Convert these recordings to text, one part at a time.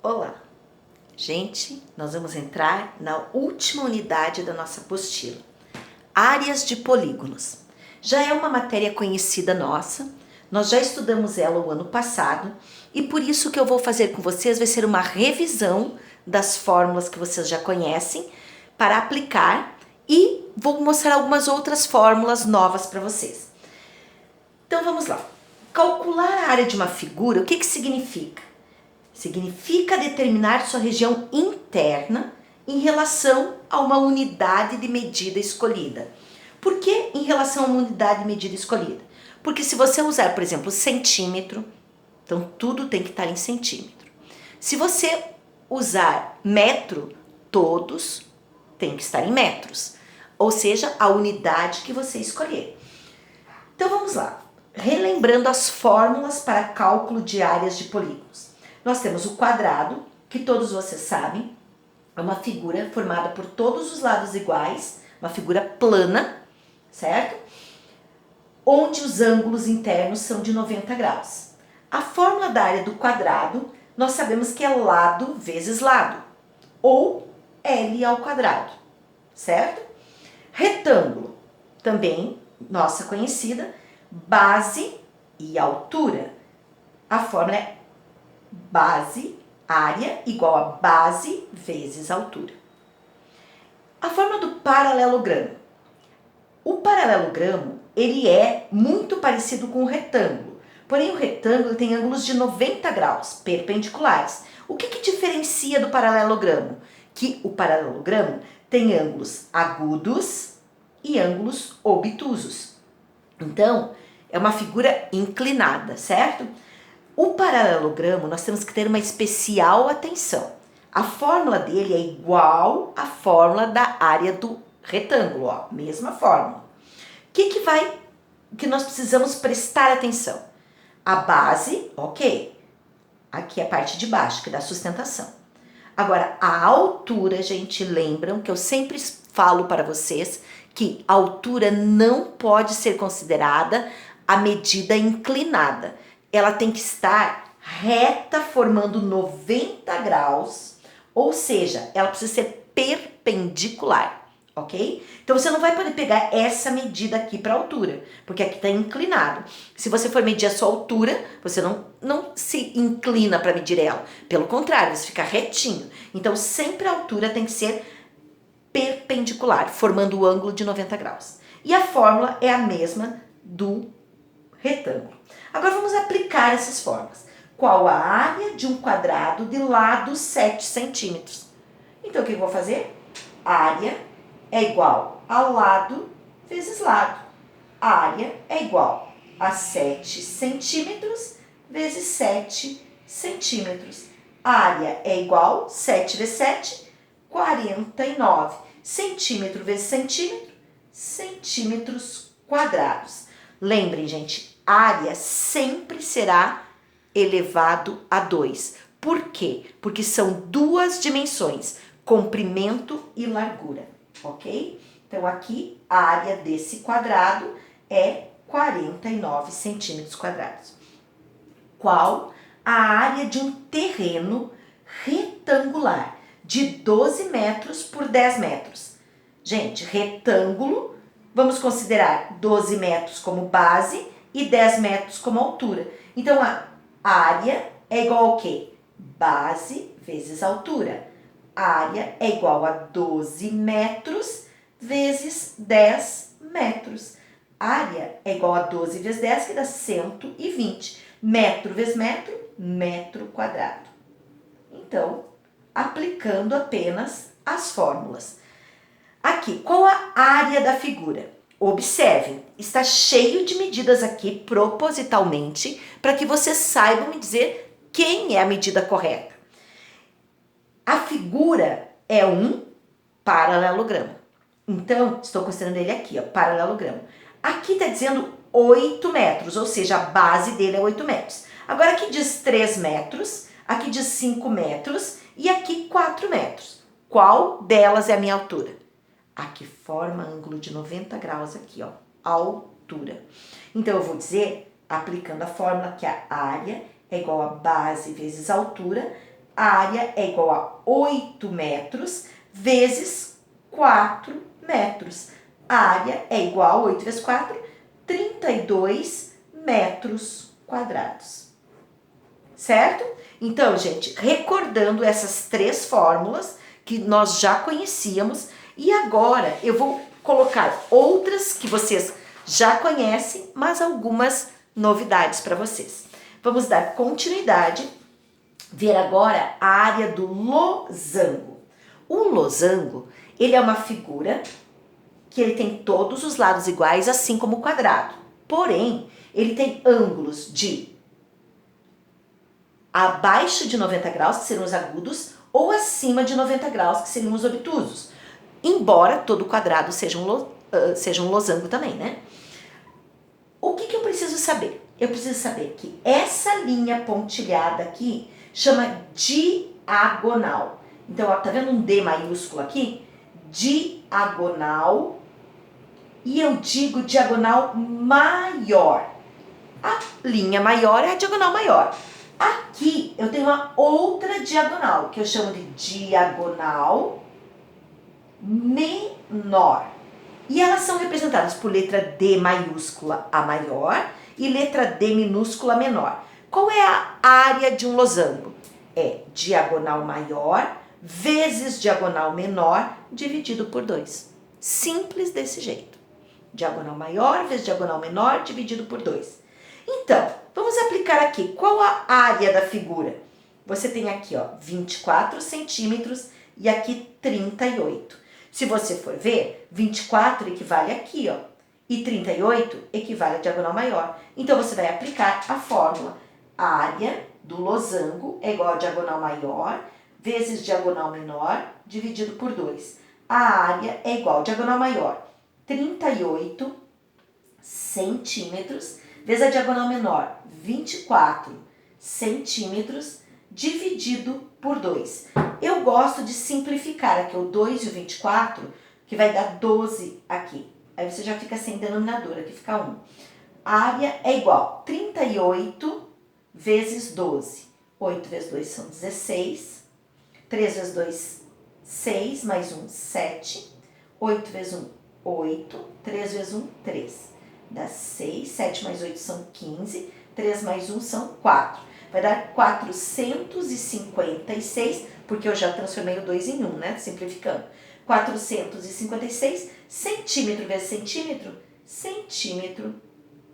Olá! Gente, nós vamos entrar na última unidade da nossa apostila. Áreas de polígonos. Já é uma matéria conhecida nossa, nós já estudamos ela o ano passado e por isso que eu vou fazer com vocês vai ser uma revisão das fórmulas que vocês já conhecem para aplicar e vou mostrar algumas outras fórmulas novas para vocês. Então vamos lá. Calcular a área de uma figura, o que significa? Significa determinar sua região interna em relação a uma unidade de medida escolhida. Por que em relação a uma unidade de medida escolhida? Porque se você usar, por exemplo, centímetro, então tudo tem que estar em centímetro. Se você usar metro, todos têm que estar em metros. Ou seja, a unidade que você escolher. Então vamos lá. Relembrando as fórmulas para cálculo de áreas de polígonos. Nós temos o quadrado, que todos vocês sabem, é uma figura formada por todos os lados iguais, uma figura plana, certo? Onde os ângulos internos são de 90 graus. A fórmula da área do quadrado, nós sabemos que é lado vezes lado, ou L ao quadrado, certo? Retângulo, também, nossa conhecida, base e altura. A fórmula é base, área, igual a base vezes altura. A fórmula do paralelogramo. O paralelogramo, ele é muito parecido com o retângulo, porém o retângulo tem ângulos de 90 graus, perpendiculares. O que diferencia do paralelogramo? Que o paralelogramo tem ângulos agudos e ângulos obtusos. Então, é uma figura inclinada, certo? O paralelogramo, nós temos que ter uma especial atenção. A fórmula dele é igual à fórmula da área do retângulo, ó, mesma fórmula. O que nós precisamos prestar atenção? A base, ok. Aqui é a parte de baixo, que dá sustentação. Agora, a altura, gente, lembram que eu sempre falo para vocês que a altura não pode ser considerada a medida inclinada. Ela tem que estar reta, formando 90 graus, ou seja, ela precisa ser perpendicular, ok? Então você não vai poder pegar essa medida aqui para altura, porque aqui está inclinado. Se você for medir a sua altura, você não se inclina para medir ela, pelo contrário, você fica retinho. Então sempre a altura tem que ser perpendicular, formando o ângulo de 90 graus. E a fórmula é a mesma do retângulo. Agora vamos aplicar essas fórmulas. Qual a área de um quadrado de lado 7 centímetros? Então o que eu vou fazer? Área é igual a lado vezes lado. Área é igual a 7 centímetros vezes 7 centímetros. Área é igual 7 vezes 7, 49. Centímetro vezes centímetro, centímetros quadrados. Lembrem, gente, área sempre será elevado a 2. Por quê? Porque são duas dimensões, comprimento e largura, ok? Então, aqui, a área desse quadrado é 49 centímetros quadrados. Qual a área de um terreno retangular de 12 metros por 10 metros? Gente, retângulo, vamos considerar 12 metros como base e 10 metros como altura. Então, a área é igual ao quê? Base vezes altura. A área é igual a 12 metros vezes 10 metros. Área é igual a 12 vezes 10, que dá 120. Metro vezes metro, metro quadrado. Então, aplicando apenas as fórmulas. Aqui, qual a área da figura? Observem, está cheio de medidas aqui propositalmente para que vocês saibam me dizer quem é a medida correta. A figura é um paralelogramo. Então, estou considerando ele aqui, ó, paralelogramo. Aqui está dizendo 8 metros, ou seja, a base dele é 8 metros. Agora aqui diz 3 metros, aqui diz 5 metros e aqui 4 metros. Qual delas é a minha altura? A que forma ângulo de 90 graus aqui, ó, altura. Então, eu vou dizer, aplicando a fórmula, que a área é igual a base vezes altura, a área é igual a 8 metros vezes 4 metros. A área é igual a 8 vezes 4, 32 metros quadrados. Certo? Então, gente, recordando essas três fórmulas que nós já conhecíamos, e agora eu vou colocar outras que vocês já conhecem, mas algumas novidades para vocês. Vamos dar continuidade, ver agora a área do losango. O losango, ele é uma figura que ele tem todos os lados iguais, assim como o quadrado. Porém, ele tem ângulos de abaixo de 90 graus, que seriam os agudos, ou acima de 90 graus, que seriam os obtusos. Embora todo quadrado seja um losango também, né? O que eu preciso saber? Eu preciso saber que essa linha pontilhada aqui chama diagonal. Então, ó, tá vendo um D maiúsculo aqui? Diagonal. E eu digo diagonal maior. A linha maior é a diagonal maior. Aqui eu tenho uma outra diagonal, que eu chamo de diagonal menor. E elas são representadas por letra D maiúscula, a maior, e letra D minúscula, menor. Qual é a área de um losango? É diagonal maior vezes diagonal menor dividido por 2. Simples desse jeito. Diagonal maior vezes diagonal menor dividido por 2. Então, vamos aplicar aqui. Qual a área da figura? Você tem aqui, ó, 24 centímetros e aqui 38. Se você for ver, 24 equivale aqui, ó, e 38 equivale a diagonal maior. Então, você vai aplicar a fórmula. A área do losango é igual a diagonal maior vezes diagonal menor dividido por 2. A área é igual a diagonal maior, 38 centímetros, vezes a diagonal menor, 24 centímetros, dividido por 2. Eu gosto de simplificar aqui o 2 e o 24, que vai dar 12 aqui. Aí você já fica sem denominador, aqui fica 1. A área é igual a 38 vezes 12. 8 vezes 2 são 16. 3 vezes 2, 6, mais 1, 7. 8 vezes 1, 8. 3 vezes 1, 3. Dá 6, 7 mais 8 são 15. 3 mais 1 são 4. Vai dar 456, porque eu já transformei o 2 em 1, né? Simplificando. 456 centímetro vezes centímetro, centímetro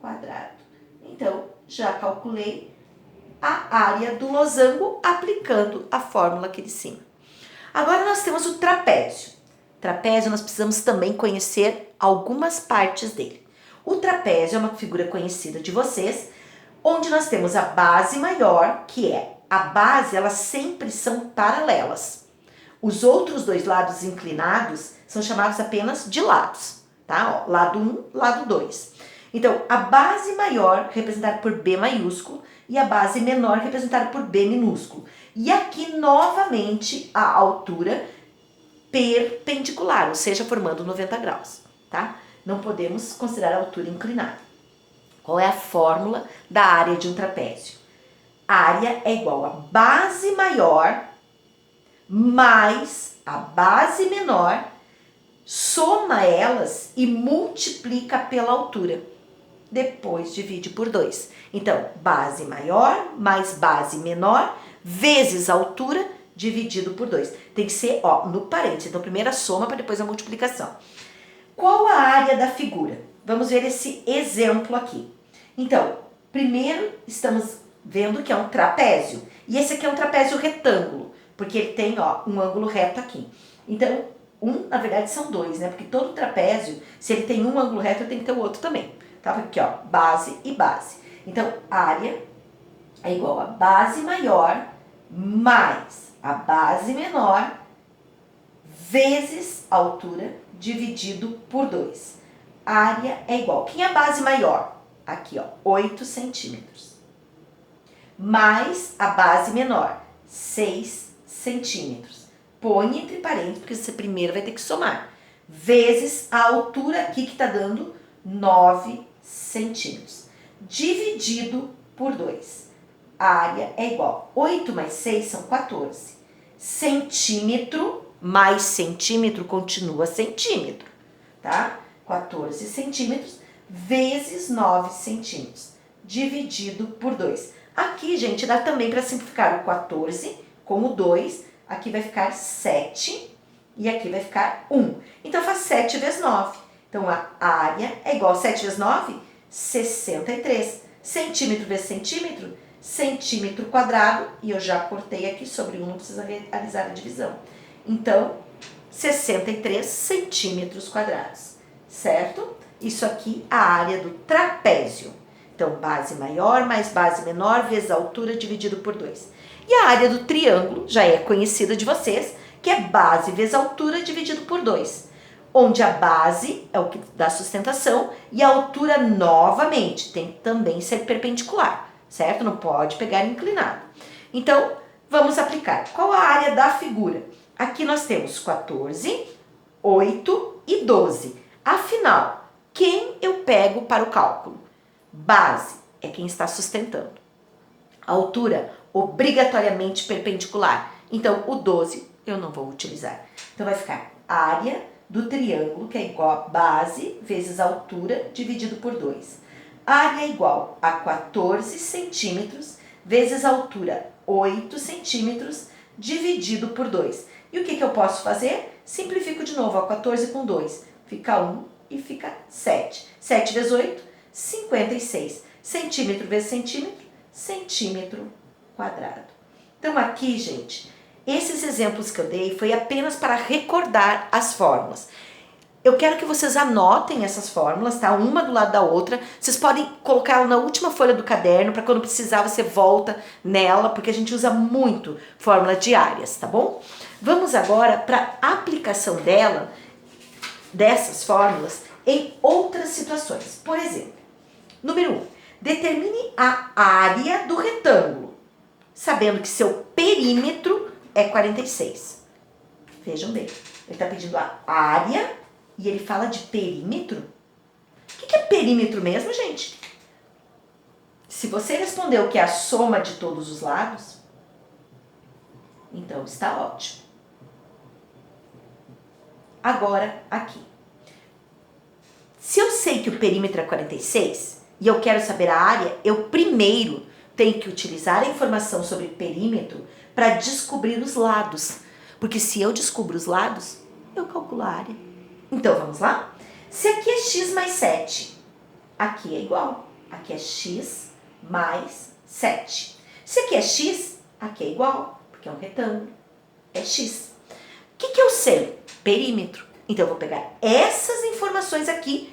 quadrado. Então, já calculei a área do losango aplicando a fórmula aqui de cima. Agora nós temos o trapézio. Trapézio nós precisamos também conhecer algumas partes dele. O trapézio é uma figura conhecida de vocês, onde nós temos a base maior, que é a base, elas sempre são paralelas. Os outros dois lados inclinados são chamados apenas de lados, tá? Ó, lado 1, lado 2. Então, a base maior, representada por B maiúsculo, e a base menor, representada por B minúsculo. E aqui, novamente, a altura perpendicular, ou seja, formando 90 graus, tá? Não podemos considerar a altura inclinada. Qual é a fórmula da área de um trapézio? A área é igual a base maior mais a base menor, soma elas e multiplica pela altura. Depois divide por 2. Então, base maior mais base menor vezes a altura dividido por 2. Tem que ser, ó, no parênteses. Então, primeiro a soma para depois a multiplicação. Qual a área da figura? Vamos ver esse exemplo aqui. Então, primeiro estamos vendo que é um trapézio. E esse aqui é um trapézio retângulo, porque ele tem, ó, um ângulo reto aqui. Então, na verdade são dois, né? Porque todo trapézio, se ele tem um ângulo reto, tem que ter o outro também. Tá? Aqui, ó, base e base. Então, área é igual a base maior mais a base menor vezes a altura dividido por 2. Área é igual. Quem é a base maior? Aqui, ó, 8 centímetros. Mais a base menor, 6 centímetros. Põe entre parênteses, porque você primeiro vai ter que somar. Vezes a altura aqui que está dando 9 centímetros. Dividido por 2. a área é igual. 8 mais 6 são 14. Centímetro mais centímetro continua centímetro, tá? 14 centímetros vezes 9 centímetros, dividido por 2. Aqui, gente, dá também para simplificar o 14 com o 2. Aqui vai ficar 7 e aqui vai ficar 1. Então, faz 7 vezes 9. Então, a área é igual a 7 vezes 9, 63. Centímetro vezes centímetro, centímetro quadrado. E eu já cortei aqui sobre 1, não precisa realizar a divisão. Então, 63 centímetros quadrados, certo? Isso aqui é a área do trapézio. Então, base maior mais base menor vezes a altura dividido por 2. E a área do triângulo já é conhecida de vocês, que é base vezes altura dividido por 2. Onde a base é o que dá sustentação e a altura, novamente, tem que também ser perpendicular, certo? Não pode pegar inclinado. Então, vamos aplicar. Qual a área da figura? Aqui nós temos 14, 8 e 12. Afinal, quem eu pego para o cálculo? Base é quem está sustentando. Altura, obrigatoriamente perpendicular. Então, o 12 eu não vou utilizar. Então, vai ficar área do triângulo, que é igual a base vezes altura dividido por 2. Área é igual a 14 centímetros vezes altura 8 centímetros dividido por 2. E o que eu posso fazer? Simplifico de novo, 14 com 2. Fica 1 e fica 7. 7 vezes 8, 56. Centímetro vezes centímetro, centímetro quadrado. Então aqui, gente, esses exemplos que eu dei foi apenas para recordar as fórmulas. Eu quero que vocês anotem essas fórmulas, tá? Uma do lado da outra. Vocês podem colocar ela na última folha do caderno, para quando precisar você volta nela, porque a gente usa muito fórmula de áreas, tá bom? Vamos agora para a aplicação dessas fórmulas em outras situações. Por exemplo, número 1, determine a área do retângulo, sabendo que seu perímetro é 46. Vejam bem, ele está pedindo a área e ele fala de perímetro. O que é perímetro mesmo, gente? Se você respondeu que é a soma de todos os lados, então está ótimo. Agora, aqui. Se eu sei que o perímetro é 46 e eu quero saber a área, eu primeiro tenho que utilizar a informação sobre perímetro para descobrir os lados. Porque se eu descubro os lados, eu calculo a área. Então, vamos lá? Se aqui é x mais 7, aqui é igual. Aqui é x mais 7. Se aqui é x, aqui é igual, porque é um retângulo. É x. O que eu sei? Perímetro. Então, eu vou pegar essas informações aqui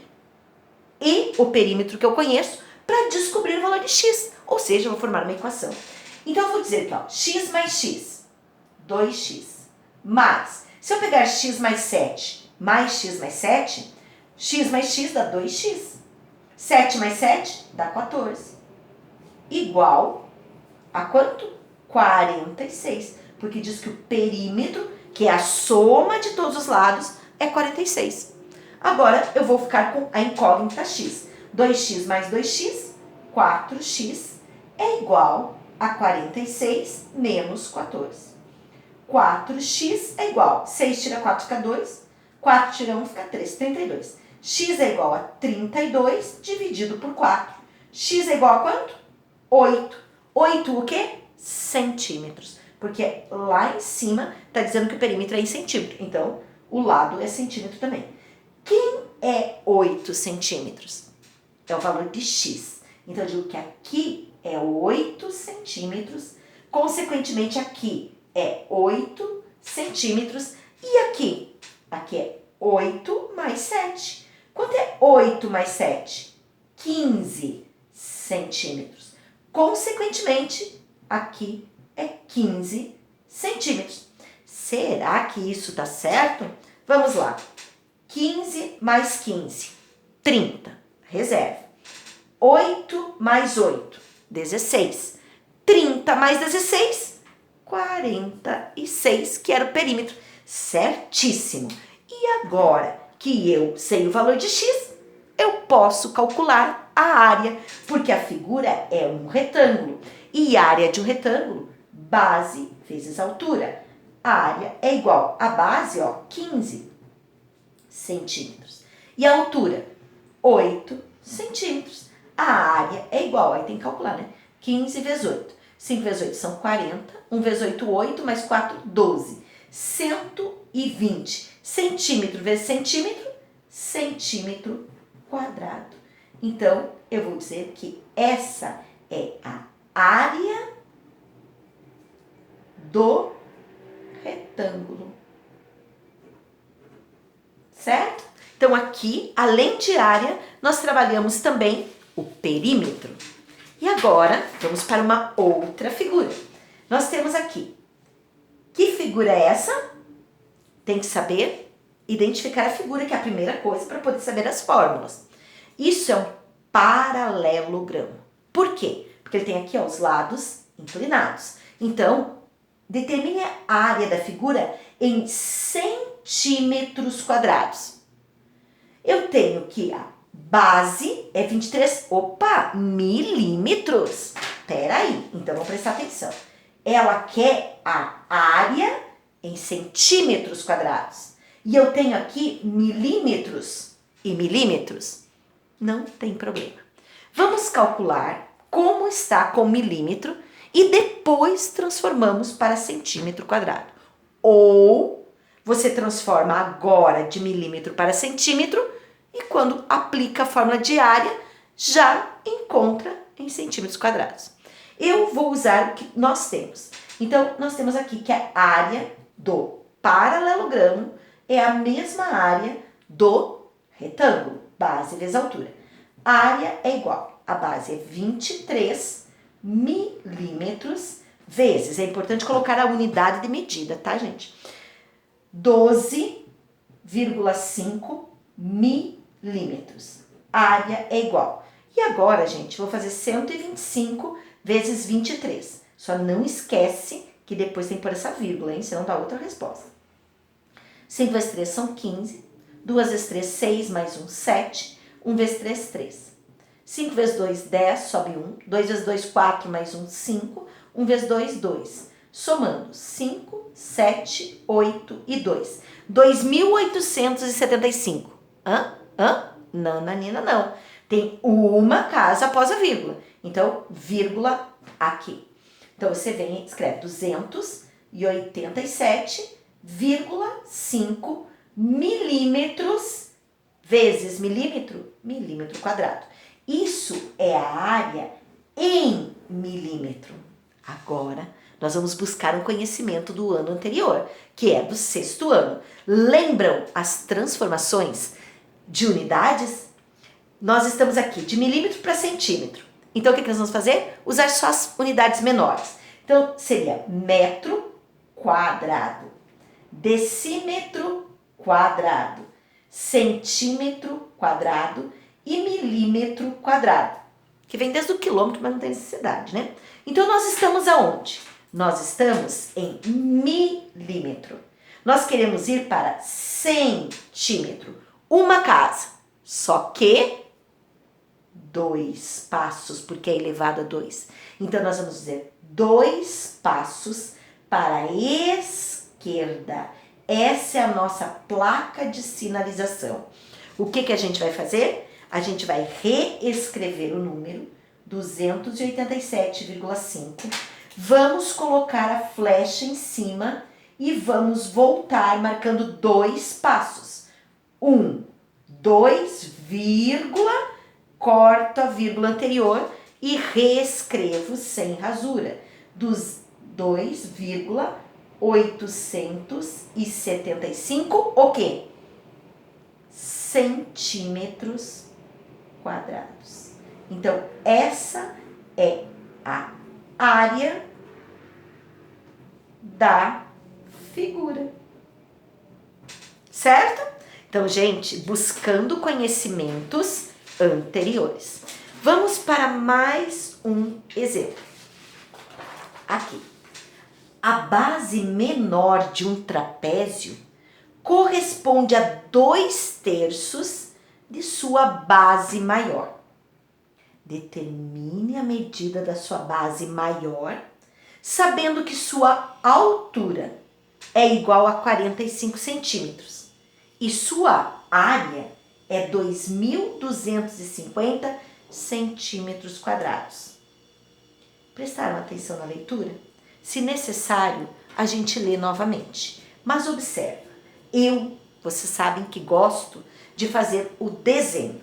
e o perímetro que eu conheço para descobrir o valor de x. Ou seja, eu vou formar uma equação. Então, eu vou dizer aqui, ó, x mais x, 2x, mais, se eu pegar x mais 7 mais x mais 7, x mais x dá 2x. 7 mais 7 dá 14. Igual a quanto? 46. Porque diz que o perímetro, que é a soma de todos os lados, é 46. Agora, eu vou ficar com a incógnita x. 2x mais 2x, 4x, é igual a 46 menos 14. 4x é igual, 6 tira 4 fica 2, 4 tira 1 fica 3, 32. X é igual a 32 dividido por 4. X é igual a quanto? 8. 8 o quê? Centímetros. Porque lá em cima está dizendo que o perímetro é em centímetro. Então, o lado é centímetro também. Quem é 8 centímetros? É o valor de x. Então, eu digo que aqui é 8 centímetros. Consequentemente, aqui é 8 centímetros. E aqui? Aqui é 8 mais 7. Quanto é 8 mais 7? 15 centímetros. Consequentemente, aqui é 15 centímetros. Será que isso está certo? Vamos lá. 15 mais 15, 30. Reserva. 8 mais 8, 16. 30 mais 16, 46, que era o perímetro. Certíssimo. E agora que eu sei o valor de x, eu posso calcular a área, porque a figura é um retângulo. E área de um retângulo, base vezes altura. A área é igual a base, ó, 15 centímetros. E a altura, 8 centímetros. A área é igual, aí tem que calcular, né? 15 vezes 8. 5 vezes 8 são 40. 1 vezes 8, 8, mais 4, 12. 120 centímetro vezes centímetro, centímetro quadrado. Então, eu vou dizer que essa é a área do retângulo. Certo? Então, aqui, além de área, nós trabalhamos também o perímetro. E agora, vamos para uma outra figura. Nós temos aqui. Que figura é essa? Tem que saber identificar a figura, que é a primeira coisa para poder saber as fórmulas. Isso é um paralelogramo. Por quê? Porque ele tem aqui, ó, os lados inclinados. Então, determine a área da figura em centímetros quadrados. Eu tenho que a base é 23, milímetros. Peraí, então vamos prestar atenção. Ela quer a área em centímetros quadrados. E eu tenho aqui milímetros e milímetros. Não tem problema. Vamos calcular como está com milímetro e depois transformamos para centímetro quadrado. Ou você transforma agora de milímetro para centímetro e quando aplica a fórmula de área, já encontra em centímetros quadrados. Eu vou usar o que nós temos. Então, nós temos aqui que a área do paralelogramo é a mesma área do retângulo, base vezes altura. A área é igual, a base é 23 milímetros vezes, é importante colocar a unidade de medida, tá, gente? 12,5 milímetros. A área é igual. E agora, gente, vou fazer 125 vezes 23. Só não esquece que depois tem que pôr essa vírgula, hein? Senão dá outra resposta. 5 vezes 3 são 15. 2 vezes 3, 6, mais 1, 7. 1 vezes 3, 3. 5 vezes 2, 10, sobe 1. 2 vezes 2, 4, mais 1, 5. 1 vezes 2, 2. Somando 5, 7, 8 e 2. 2.875. Hã? Não, Nanina, não. Tem uma casa após a vírgula. Então, vírgula aqui. Então, você vem e escreve 287,5 milímetros vezes milímetro, milímetro quadrado. Isso é a área em milímetro. Agora, nós vamos buscar um conhecimento do ano anterior, que é do 6º ano. Lembram as transformações de unidades? Nós estamos aqui de milímetro para centímetro. Então, o que nós vamos fazer? Usar só as unidades menores. Então, seria metro quadrado, decímetro quadrado, centímetro quadrado e milímetro quadrado. Que vem desde o quilômetro, mas não tem necessidade, né? Então, nós estamos aonde? Nós estamos em milímetro. Nós queremos ir para centímetro. Uma casa. Só que 2 passos, porque é elevado a 2. Então, nós vamos dizer 2 passos para a esquerda. Essa é a nossa placa de sinalização. O que a gente vai fazer? A gente vai reescrever o número 287,5. Vamos colocar a flecha em cima e vamos voltar marcando 2 passos. 1, 2, vírgula, corto a vírgula anterior e reescrevo sem rasura. Dos 2,875, o quê? Centímetros quadrados. Então, essa é a área da figura. Certo? Então, gente, buscando conhecimentos anteriores. Vamos para mais um exemplo. Aqui. A base menor de um trapézio corresponde a 2/3 de sua base maior. Determine a medida da sua base maior, sabendo que sua altura é igual a 45 centímetros e sua área é 2.250 centímetros quadrados. Prestaram atenção na leitura? Se necessário, a gente lê novamente. Mas observa, vocês sabem que gosto de fazer o desenho.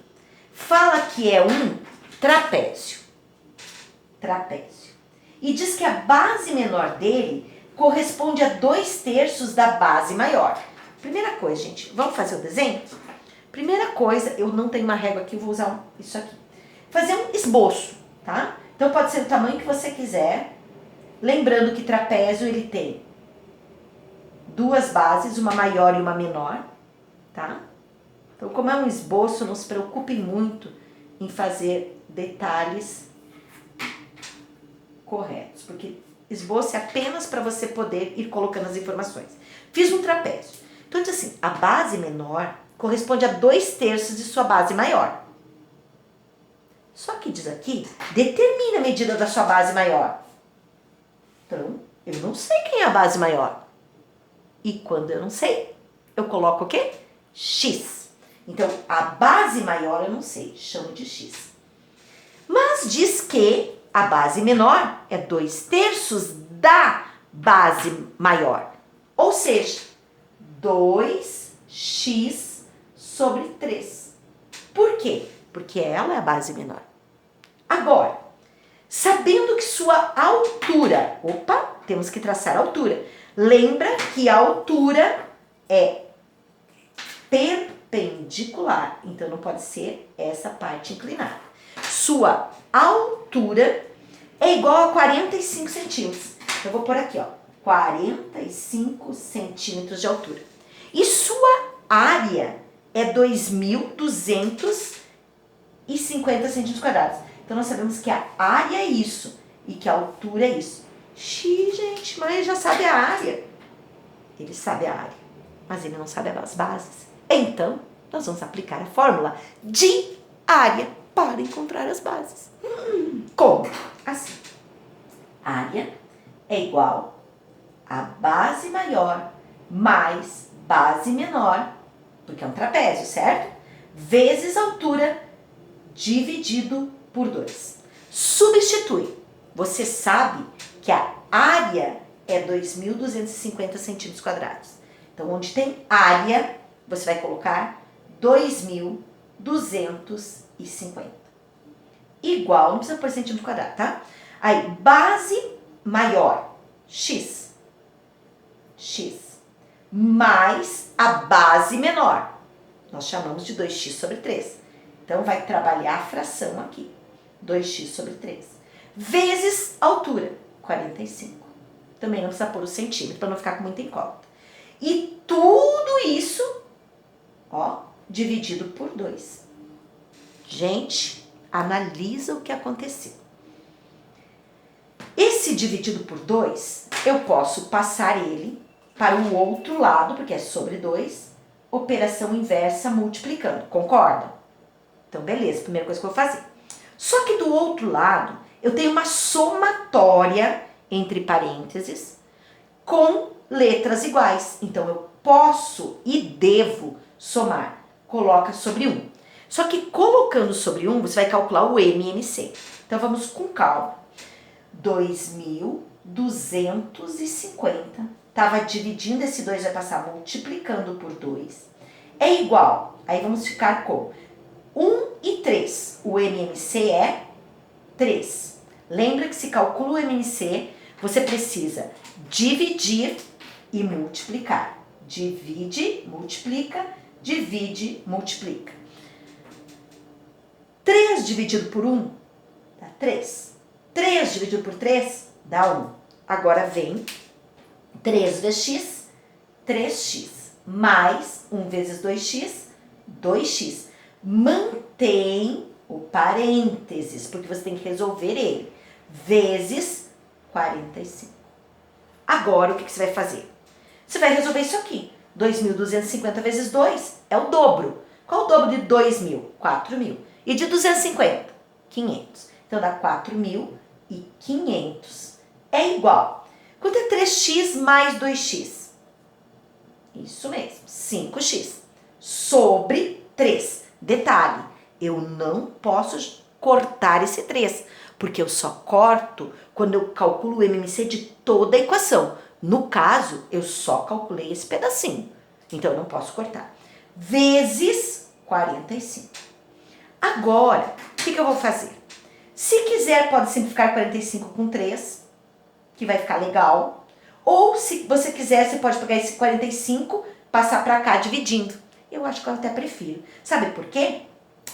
Fala que é um trapézio. E diz que a base menor dele corresponde a 2/3 da base maior. Primeira coisa, gente, vamos fazer o desenho? Primeira coisa, eu não tenho uma régua aqui, eu vou usar isso aqui. Fazer um esboço, tá? Então pode ser o tamanho que você quiser. Lembrando que trapézio ele tem duas bases, uma maior e uma menor, tá? Então, como é um esboço, não se preocupe muito em fazer detalhes corretos, porque esboço é apenas para você poder ir colocando as informações. Fiz um trapézio. Então, diz assim, a base menor corresponde a 2/3 de sua base maior. Só que diz aqui, determine a medida da sua base maior. Então, eu não sei quem é a base maior. E quando eu não sei, eu coloco o quê? X. Então, a base maior eu não sei, chamo de X. Mas diz que a base menor é 2/3 da base maior. Ou seja, 2x sobre 3. Por quê? Porque ela é a base menor. Agora, sabendo que sua altura... Opa, temos que traçar a altura. Lembra que a altura é perpendicular. Então, não pode ser essa parte inclinada. Sua altura é igual a 45 centímetros. Eu vou pôr aqui, ó, 45 centímetros de altura. E sua área é 2.250 centímetros quadrados. Então, nós sabemos que a área é isso e que a altura é isso. Xiii, gente, mas ele já sabe a área. Ele sabe a área, mas ele não sabe as bases. Então, nós vamos aplicar a fórmula de área para encontrar as bases. Como? Assim. Área é igual a base maior mais base menor, porque é um trapézio, certo? Vezes altura dividido por 2. Substitui. Você sabe que a área é 2.250 centímetros quadrados. Então, onde tem área, você vai colocar 2.250. Igual, não precisa pôr centímetro quadrado, tá? Aí, base maior, x. Mais a base menor. Nós chamamos de 2x sobre 3. Então, vai trabalhar a fração aqui. 2x sobre 3. Vezes altura, 45. Também não precisa pôr o centímetro, para não ficar com muita incógnita. E tudo isso, ó, dividido por 2. Gente, analisa o que aconteceu. Esse dividido por 2, eu posso passar ele para o outro lado, porque é sobre 2, operação inversa multiplicando, concorda? Então, beleza, primeira coisa que eu vou fazer. Só que do outro lado, eu tenho uma somatória, entre parênteses, com letras iguais. Então, eu posso e devo somar. Coloca sobre 1. Só que colocando sobre 1, você vai calcular o MMC. Então, vamos com calma. 2.250. Estava dividindo esse 2, vai passar multiplicando por 2. É igual. Aí, vamos ficar com 1 e 3. O MMC é 3. Lembra que se calcula o MMC, você precisa dividir e multiplicar. Divide, multiplica, divide, multiplica. 3 dividido por 1 dá 3. 3 dividido por 3 dá 1. Agora vem 3 vezes x, 3x. Mais 1 vezes 2x, 2x. Mantém o parênteses, porque você tem que resolver ele. Vezes 45. Agora, o que você vai fazer? Você vai resolver isso aqui. 2.250 vezes 2 é o dobro. Qual é o dobro de 2.000? 4.000. E de 250? 500. Então, dá 4.500. É igual. Quanto é 3x mais 2x? Isso mesmo, 5x. Sobre 3. Detalhe, eu não posso cortar esse 3, porque eu só corto quando eu calculo o MMC de toda a equação. No caso, eu só calculei esse pedacinho. Então, eu não posso cortar. Vezes 45. Agora, o que eu vou fazer? Se quiser, pode simplificar 45 com 3, que vai ficar legal. Ou, se você quiser, você pode pegar esse 45, passar para cá dividindo. Eu acho que eu até prefiro. Sabe por quê?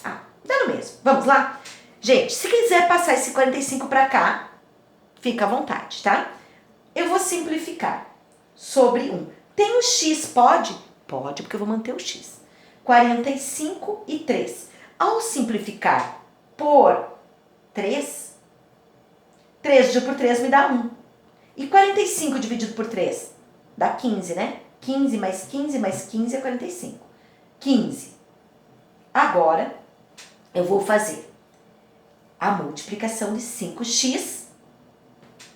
Ah, dá no mesmo. Vamos lá? Gente, se quiser passar esse 45 para cá, fica à vontade, tá? Eu vou simplificar sobre 1. Tem o x, pode? Pode, porque eu vou manter o x. 45 e 3. Ao simplificar por 3, 3 dividido por 3 me dá 1. E 45 dividido por 3? Dá 15, né? 15 mais 15 mais 15 é 45. 15. Agora, eu vou fazer a multiplicação de 5x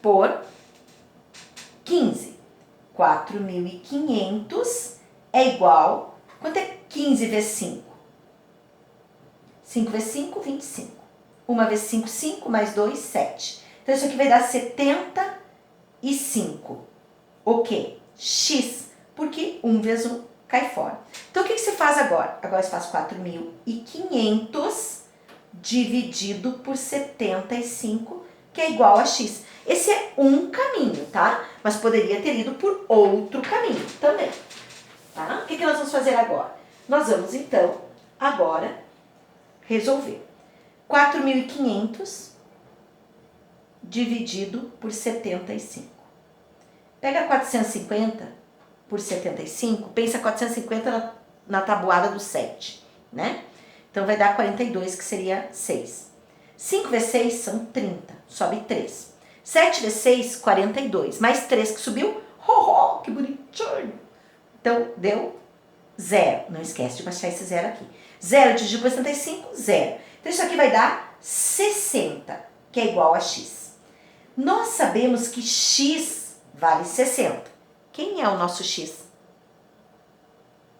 por 15. 4.500 é igual... Quanto é 15 vezes 5? 5 vezes 5, 25. 1 vezes 5, 5, mais 2, 7. Então, isso aqui vai dar 75. O quê? X, porque 1 vezes 1 cai fora. Então, o que você faz agora? Agora você faz 4.500 dividido por 75, que é igual a x. Esse é um caminho, tá? Mas poderia ter ido por outro caminho também. Tá? O que nós vamos fazer agora? Nós vamos, então, agora resolver. 4.500 dividido por 75. Pega 450 por 75, pensa 450 na tabuada do 7, né? Então, vai dar 42, que seria 6. 5 vezes 6 são 30, sobe 3. 7 vezes 6, 42. Mais 3 que subiu, que bonitinho. Então, deu 0. Não esquece de baixar esse 0 aqui. 0 dividido por 75, 0. Então, isso aqui vai dar 60, que é igual a x. Nós sabemos que x vale 60. Quem é o nosso x?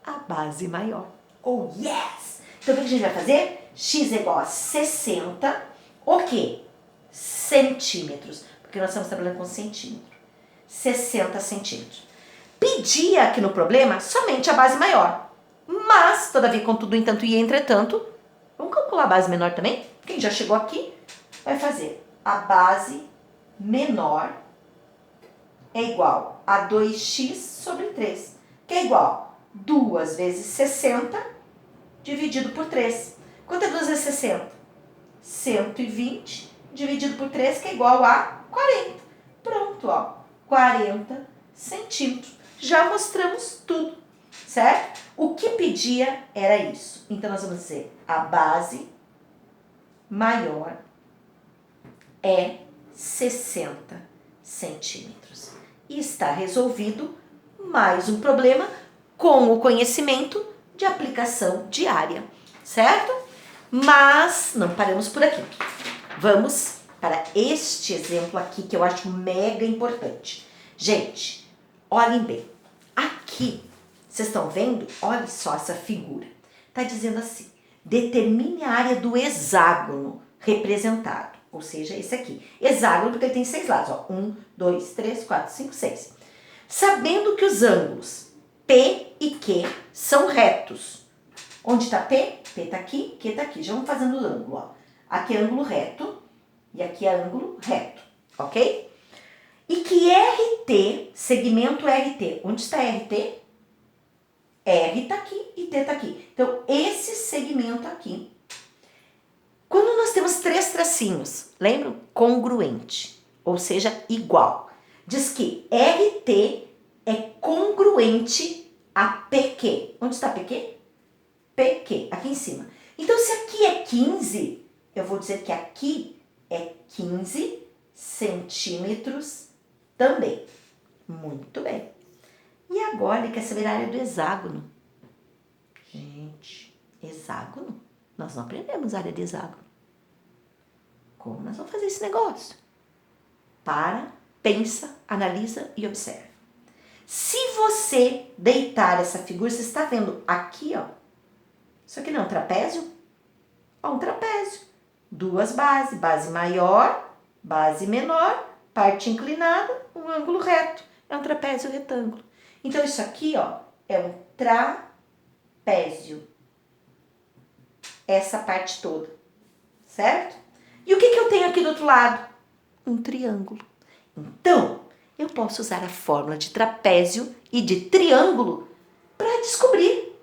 A base maior. Oh, yes! Então, o que a gente vai fazer? X é igual a 60, o quê? Centímetros. Porque nós estamos trabalhando com centímetro. 60 centímetros. Pedia aqui no problema somente a base maior. Mas, todavia, contudo, entanto e entretanto, vamos calcular a base menor também? Quem já chegou aqui vai fazer a base menor é igual a 2x sobre 3, que é igual a 2 vezes 60 dividido por 3. Quanto é 2 vezes 60? 120 dividido por 3, que é igual a 40. Pronto, ó, 40 centímetros. Já mostramos tudo, certo? O que pedia era isso. Então, nós vamos dizer, a base maior é 60 centímetros. E está resolvido mais um problema com o conhecimento de aplicação diária, certo? Mas não paramos por aqui. Vamos para este exemplo aqui que eu acho mega importante. Gente, olhem bem. Aqui, vocês estão vendo? Olha só essa figura. Está dizendo assim, determine a área do hexágono representado. Ou seja, esse aqui. Hexágono porque ele tem 6 lados. Ó. 1, 2, 3, 4, 5, 6. Sabendo que os ângulos P e Q são retos. Onde está P? P está aqui, Q está aqui. Já vamos fazendo o ângulo. Ó. Aqui é ângulo reto e aqui é ângulo reto. Ok? E que RT, segmento RT. Onde está RT? R está aqui e T está aqui. Então, esse segmento aqui. Quando nós temos 3 tracinhos, lembram? Congruente, ou seja, igual. Diz que RT é congruente a PQ. Onde está PQ? PQ, aqui em cima. Então, se aqui é 15, eu vou dizer que aqui é 15 centímetros também. Muito bem. E agora ele quer saber a área do hexágono. Gente, hexágono? Nós não aprendemos a área de hexágono. Como nós vamos fazer esse negócio? Para, pensa, analisa e observa. Se você deitar essa figura, você está vendo aqui, ó. Isso aqui não é um trapézio? Ó, um trapézio. Duas bases, base maior, base menor, parte inclinada, um ângulo reto. É um trapézio retângulo. Então, isso aqui, ó, é um trapézio. Essa parte toda, certo? E o que eu tenho aqui do outro lado? Um triângulo. Então, eu posso usar a fórmula de trapézio e de triângulo para descobrir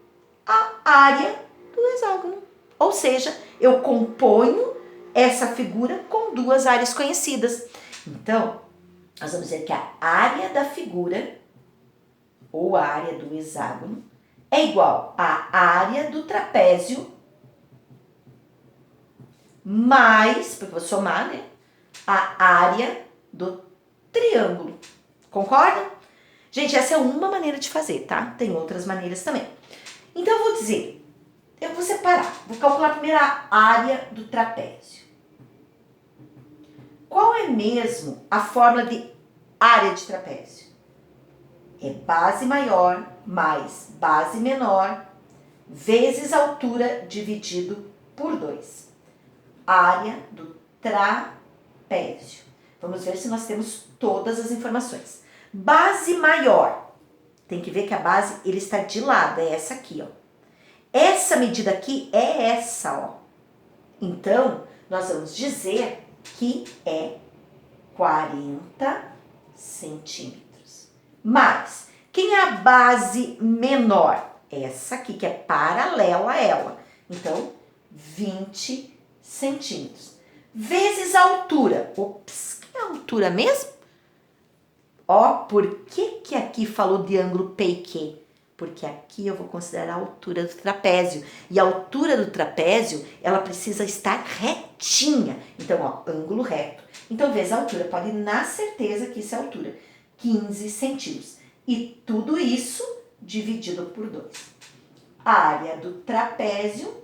a área do hexágono. Ou seja, eu componho essa figura com duas áreas conhecidas. Então, nós vamos dizer que a área da figura, ou a área do hexágono, é igual à área do trapézio mais, porque eu vou somar, né? A área do triângulo. Concordam? Gente, essa é uma maneira de fazer, tá? Tem outras maneiras também. Então, eu vou dizer, eu vou separar, vou calcular primeiro a área do trapézio. Qual é mesmo a fórmula de área de trapézio? É base maior mais base menor vezes altura dividido por 2. Área do trapézio. Vamos ver se nós temos todas as informações. Base maior. Tem que ver que a base ele está de lado, é essa aqui, ó. Essa medida aqui é essa, ó. Então, nós vamos dizer que é 40 centímetros. Mas, quem é a base menor? Essa aqui, que é paralela a ela. Então, 20 centímetros. Vezes a altura. Ops, que é a altura mesmo? Ó, por que aqui falou de ângulo P e Q? Porque aqui eu vou considerar a altura do trapézio. E a altura do trapézio, ela precisa estar retinha. Então, ó, ângulo reto. Então, vezes a altura. Pode ir na certeza que isso é a altura. 15 centímetros. E tudo isso dividido por 2. A área do trapézio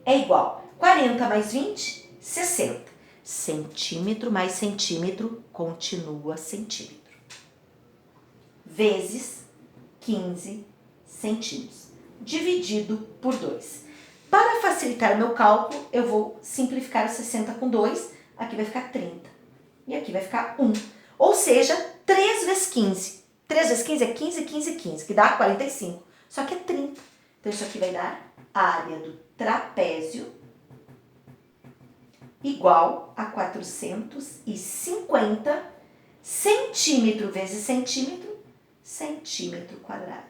é igual 40 mais 20, 60. Centímetro mais centímetro continua centímetro. Vezes 15 centímetros. Dividido por 2. Para facilitar o meu cálculo, eu vou simplificar o 60 com 2. Aqui vai ficar 30. E aqui vai ficar 1. Ou seja, 3 vezes 15. 3 vezes 15 é 15, 15, 15, que dá 45. Só que é 30. Então, isso aqui vai dar a área do trapézio igual a 450 centímetro vezes centímetro, centímetro quadrado.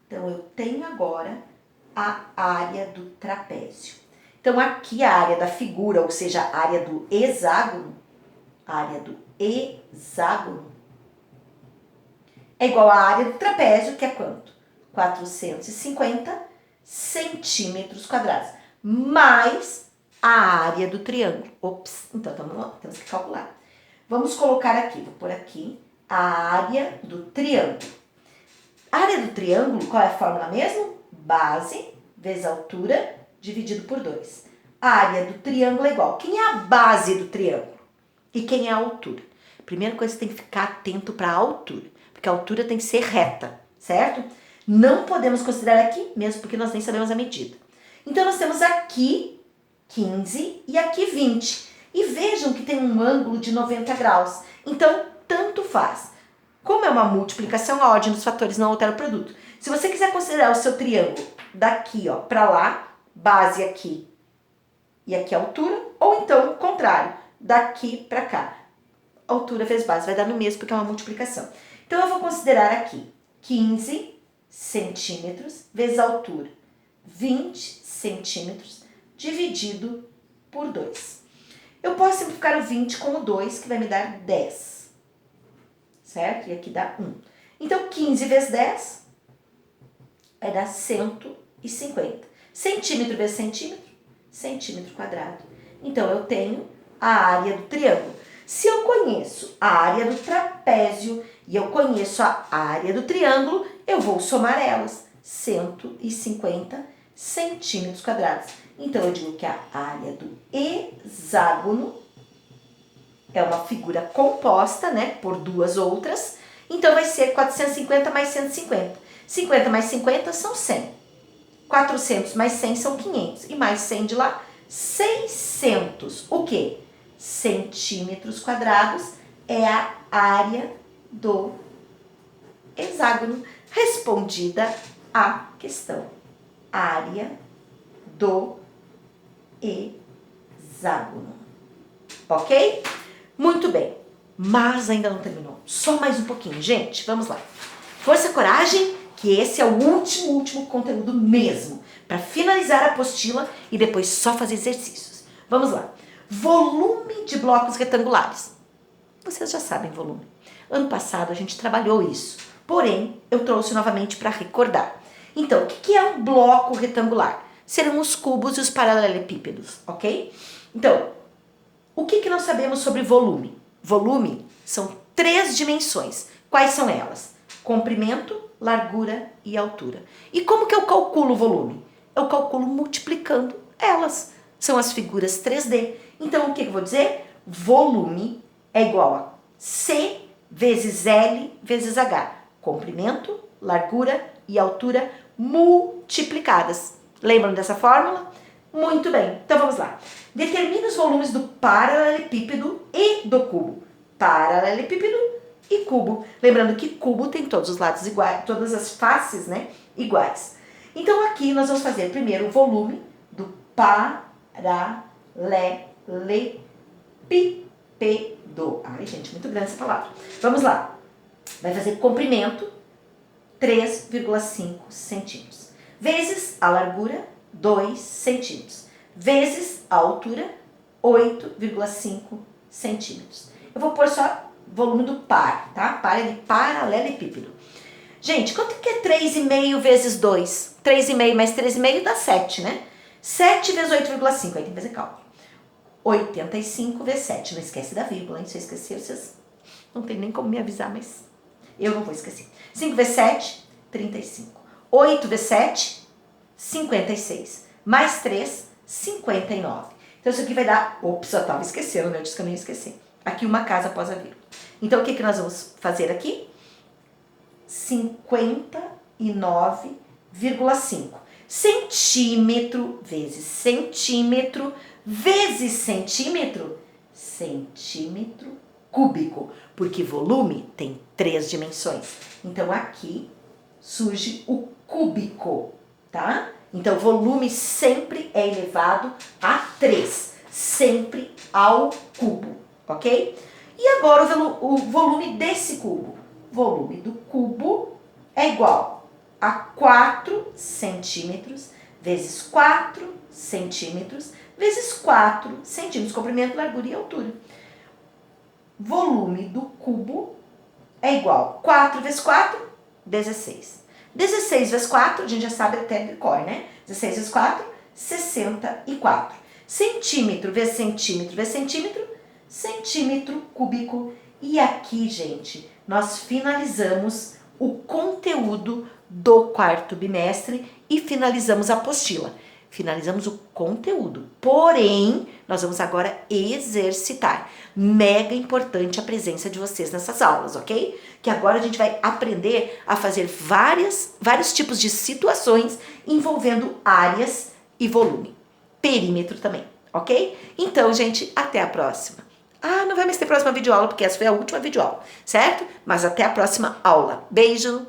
Então, eu tenho agora a área do trapézio. Então, aqui a área da figura, ou seja, a área do hexágono, é igual à área do trapézio, que é quanto? 450 centímetros quadrados, mais a área do triângulo. Ops, então temos que calcular. Vamos colocar aqui, vou pôr aqui a área do triângulo. A área do triângulo, qual é a fórmula mesmo? Base vezes altura dividido por 2. A área do triângulo é igual. Quem é a base do triângulo? E quem é a altura? Primeira coisa, você tem que ficar atento para a altura, porque a altura tem que ser reta, certo? Não podemos considerar aqui, mesmo porque nós nem sabemos a medida. Então, nós temos aqui 15 e aqui 20. E vejam que tem um ângulo de 90 graus. Então, tanto faz. Como é uma multiplicação, a ordem dos fatores não altera o produto. Se você quiser considerar o seu triângulo daqui, ó, para lá, base aqui e aqui a altura, ou então o contrário, daqui para cá. Altura vezes base, vai dar no mesmo porque é uma multiplicação. Então, eu vou considerar aqui 15 centímetros vezes a altura, 20 centímetros, dividido por 2. Eu posso simplificar o 20 com o 2, que vai me dar 10. Certo? E aqui dá 1. Então, 15 vezes 10 vai dar 150. Centímetro vezes centímetro, centímetro quadrado. Então, eu tenho a área do triângulo. Se eu conheço a área do trapézio e eu conheço a área do triângulo, eu vou somar elas. 150 centímetros quadrados. Então, eu digo que a área do hexágono é uma figura composta, né, por duas outras. Então, vai ser 450 mais 150. 50 mais 50 são 100. 400 mais 100 são 500. E mais 100 de lá, 600. O quê? Centímetros quadrados é a área do hexágono. Respondida a questão. Área do hexágono. Ok? Muito bem. Mas ainda não terminou. Só mais um pouquinho, gente. Vamos lá. Força, coragem, que esse é o último conteúdo mesmo. Para finalizar a apostila e depois só fazer exercícios. Vamos lá. Volume de blocos retangulares. Vocês já sabem volume. Ano passado a gente trabalhou isso. Porém, eu trouxe novamente para recordar. Então, o que é um bloco retangular? Serão os cubos e os paralelepípedos, ok? Então, o que nós sabemos sobre volume? Volume são 3 dimensões. Quais são elas? Comprimento, largura e altura. E como que eu calculo o volume? Eu calculo multiplicando elas. São as figuras 3D. Então, o que eu vou dizer? Volume é igual a C vezes L vezes H. Comprimento, largura e altura multiplicadas. Lembram dessa fórmula? Muito bem. Então, vamos lá. Determine os volumes do paralelepípedo e do cubo. Paralelepípedo e cubo. Lembrando que cubo tem todos os lados iguais, todas as faces, né, iguais. Então, aqui nós vamos fazer primeiro o volume do paralelepípedo. Ai, gente, muito grande essa palavra. Vamos lá. Vai fazer comprimento, 3,5 centímetros. Vezes a largura, 2 centímetros. Vezes a altura, 8,5 centímetros. Eu vou pôr só volume do par, tá? Par é de paralelepípedo. Gente, quanto que é 3,5 vezes 2? 3,5 mais 3,5 dá 7, né? 7 vezes 8,5, aí tem que fazer cálculo. 85 vezes 7. Não esquece da vírgula, hein? Se eu esquecer, vocês não tem nem como me avisar, mas eu não vou esquecer. 5 vezes 7, 35. 8 vezes 7, 56. Mais 3, 59. Então, isso aqui vai dar... Ops, eu estava esquecendo, né? Eu disse que eu não ia esquecer. Aqui uma casa após a vírgula. Então, o que nós vamos fazer aqui? 59,5. Centímetro vezes centímetro vezes centímetro, centímetro cúbico. Porque volume tem 3 dimensões. Então, aqui surge o cúbico, tá? Então, volume sempre é elevado a 3. Sempre ao cubo, ok? E agora o volume desse cubo. Volume do cubo é igual a 4 centímetros vezes 4 centímetros vezes 4 centímetros. Comprimento, largura e altura. Volume do cubo é igual a 4 vezes 4, 16. 16 vezes 4, a gente já sabe até de cor, né? 16 vezes 4, 64. Centímetro vezes centímetro vezes centímetro, centímetro cúbico. E aqui, gente, nós finalizamos o conteúdo do 4º bimestre e finalizamos a apostila. Finalizamos o conteúdo, porém, nós vamos agora exercitar. Mega importante a presença de vocês nessas aulas, ok? Que agora a gente vai aprender a fazer vários tipos de situações envolvendo áreas e volume. Perímetro também, ok? Então, gente, até a próxima. Não vai mais ter próxima videoaula, porque essa foi a última videoaula, certo? Mas até a próxima aula. Beijo!